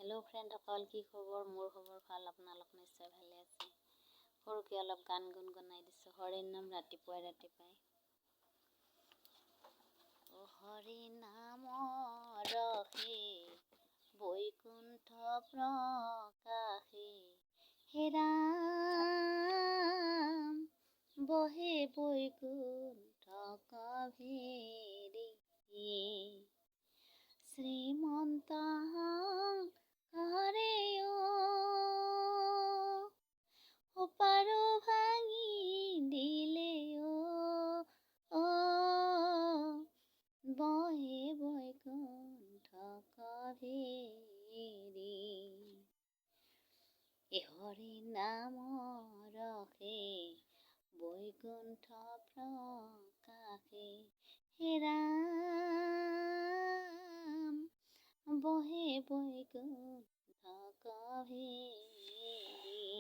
Hello' ফ্ৰেণ্ডসকল, কি খবৰ? মোৰ খবৰ ভাল, আপোনালোক নিশ্চয় ভালে আছে। সৰুকৈ অলপ গান গুণগুণাই দিছোঁ হৰিৰ নাম ৰাতিপুৱাই ৰাতিপুৱাই। অ হৰি নাম ৰসে বৈকুণ্ঠ প্ৰকাশে, হে ৰাম বহে বৈকুণ্ঠ কভেৰি, শ্ৰীমন্ত হৰে অ পাৰ ভাঙি দিলে অ বহে বৈকুণ্ঠ কভেৰি, এ হৰি নাম ৰসে বৈকুণ্ঠ প্ৰকাশে, হে ৰাম বহে বৈকুণ্ঠ কভেৰি।